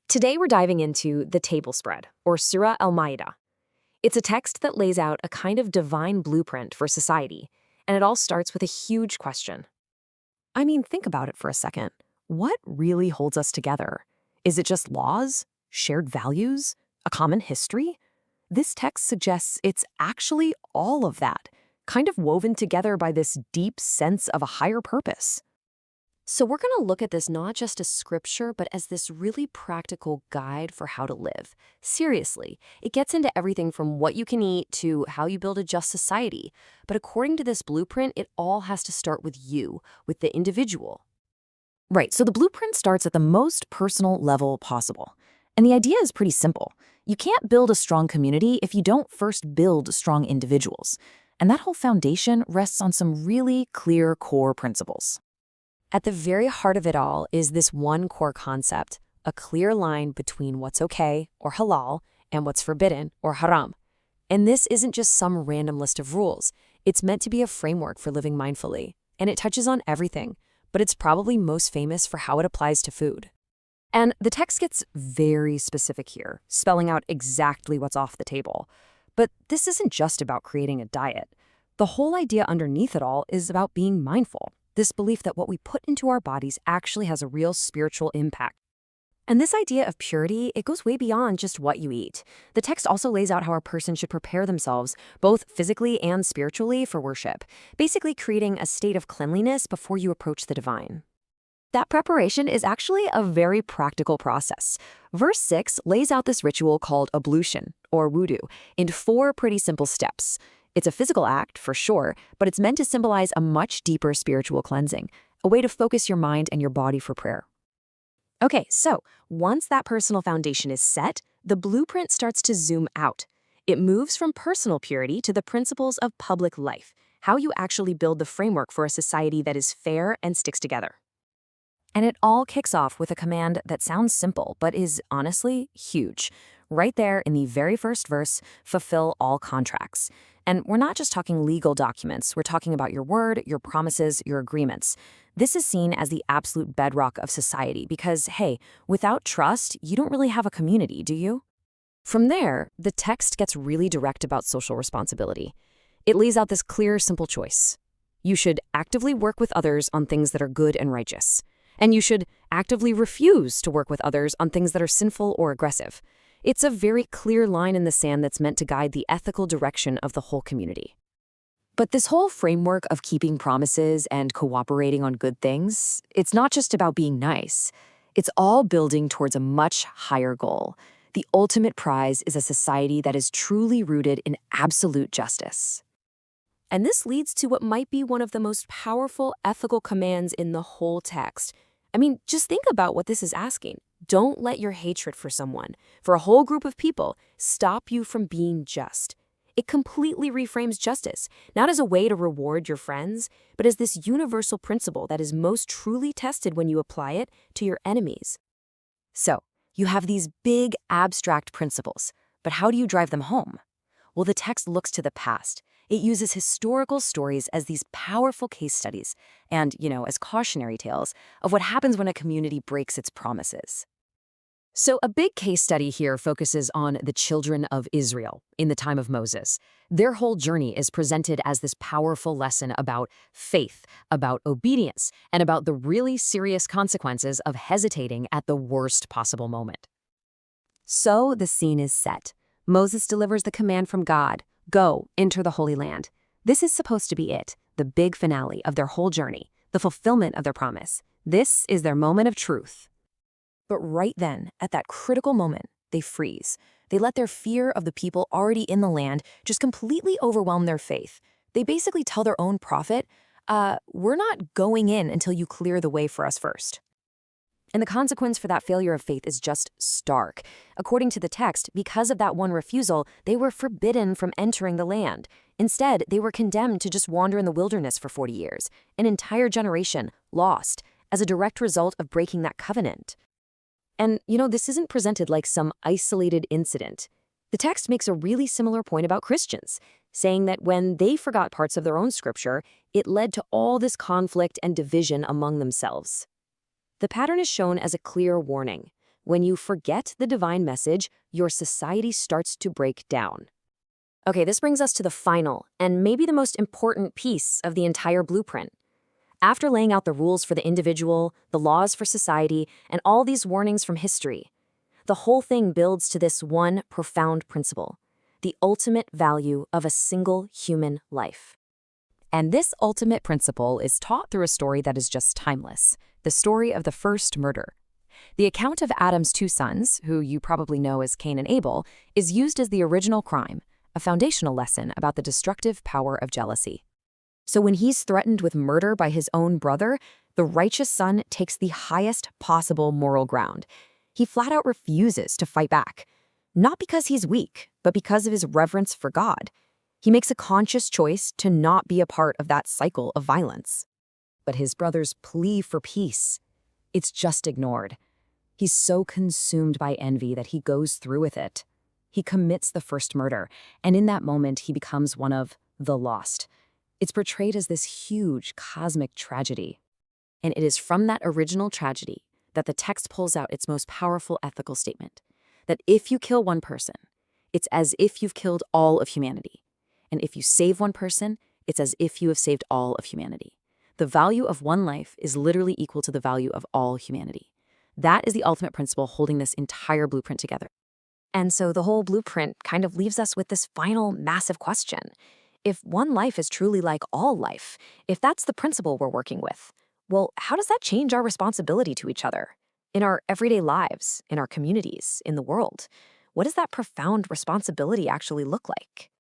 Today we're diving into the table spread, or Surah Al-Ma'idah. It's a text that lays out a kind of divine blueprint for society, and it all starts with a huge question. I mean, think about it for a second. What really holds us together? Is it just laws, shared values, a common history? This text suggests it's actually all of that, kind of woven together by this deep sense of a higher purpose. So we're going to look at this not just as scripture, but as this really practical guide for how to live. Seriously, it gets into everything from what you can eat to how you build a just society. But according to this blueprint, it all has to start with you, with the individual. Right, so the blueprint starts at the most personal level possible. And the idea is pretty simple. You can't build a strong community if you don't first build strong individuals. And that whole foundation rests on some really clear core principles. At the very heart of it all is this one core concept, a clear line between what's okay, or halal, and what's forbidden, or haram. And this isn't just some random list of rules. It's meant to be a framework for living mindfully, and it touches on everything, but it's probably most famous for how it applies to food. And the text gets very specific here, spelling out exactly what's off the table. But this isn't just about creating a diet. The whole idea underneath it all is about being mindful. This belief that what we put into our bodies actually has a real spiritual impact. And this idea of purity, it goes way beyond just what you eat. The text also lays out how a person should prepare themselves, both physically and spiritually, for worship, basically creating a state of cleanliness before you approach the divine. That preparation is actually a very practical process. Verse 6 lays out this ritual called ablution, or wudu, in 4 pretty simple steps. It's a physical act, for sure, but it's meant to symbolize a much deeper spiritual cleansing, a way to focus your mind and your body for prayer. Okay, so once that personal foundation is set, the blueprint starts to zoom out. It moves from personal purity to the principles of public life, how you actually build the framework for a society that is fair and sticks together. And it all kicks off with a command that sounds simple, but is honestly huge. Right there in the very first verse, fulfill all contracts. And we're not just talking legal documents, we're talking about your word, your promises, your agreements. This is seen as the absolute bedrock of society because, hey, without trust, you don't really have a community, do you? From there, the text gets really direct about social responsibility. It lays out this clear, simple choice. You should actively work with others on things that are good and righteous. And you should actively refuse to work with others on things that are sinful or aggressive. It's a very clear line in the sand that's meant to guide the ethical direction of the whole community. But this whole framework of keeping promises and cooperating on good things, it's not just about being nice. It's all building towards a much higher goal. The ultimate prize is a society that is truly rooted in absolute justice. And this leads to what might be one of the most powerful ethical commands in the whole text. I mean, just think about what this is asking. Don't let your hatred for someone, for a whole group of people, stop you from being just. It completely reframes justice, not as a way to reward your friends, but as this universal principle that is most truly tested when you apply it to your enemies. So, you have these big abstract principles, but how do you drive them home? Well, the text looks to the past. It uses historical stories as these powerful case studies and, as cautionary tales of what happens when a community breaks its promises. So a big case study here focuses on the children of Israel in the time of Moses. Their whole journey is presented as this powerful lesson about faith, about obedience, and about the really serious consequences of hesitating at the worst possible moment. So the scene is set. Moses delivers the command from God. Go, enter the Holy Land. This is supposed to be it, the big finale of their whole journey, the fulfillment of their promise. This is their moment of truth. But right then, at that critical moment, they freeze. They let their fear of the people already in the land just completely overwhelm their faith. They basically tell their own prophet, we're not going in until you clear the way for us first. And the consequence for that failure of faith is just stark. According to the text, because of that one refusal, they were forbidden from entering the land. Instead, they were condemned to just wander in the wilderness for 40 years, an entire generation lost, as a direct result of breaking that covenant. And, this isn't presented like some isolated incident. The text makes a really similar point about Christians, saying that when they forgot parts of their own scripture, it led to all this conflict and division among themselves. The pattern is shown as a clear warning. When you forget the divine message, your society starts to break down. Okay, this brings us to the final, and maybe the most important piece of the entire blueprint. After laying out the rules for the individual, the laws for society, and all these warnings from history, the whole thing builds to this one profound principle: the ultimate value of a single human life. And this ultimate principle is taught through a story that is just timeless, the story of the first murder. The account of Adam's two sons, who you probably know as Cain and Abel, is used as the original crime, a foundational lesson about the destructive power of jealousy. So when he's threatened with murder by his own brother, the righteous son takes the highest possible moral ground. He flat out refuses to fight back, not because he's weak, but because of his reverence for God. He makes a conscious choice to not be a part of that cycle of violence. But his brother's plea for peace, it's just ignored. He's so consumed by envy that he goes through with it. He commits the first murder, and in that moment he becomes one of the lost. It's portrayed as this huge cosmic tragedy. And it is from that original tragedy that the text pulls out its most powerful ethical statement, that if you kill one person, it's as if you've killed all of humanity. And if you save one person, it's as if you have saved all of humanity. The value of one life is literally equal to the value of all humanity. That is the ultimate principle holding this entire blueprint together. And so the whole blueprint kind of leaves us with this final massive question. If one life is truly like all life, if that's the principle we're working with, well, how does that change our responsibility to each other? In our everyday lives, in our communities, in the world? What does that profound responsibility actually look like?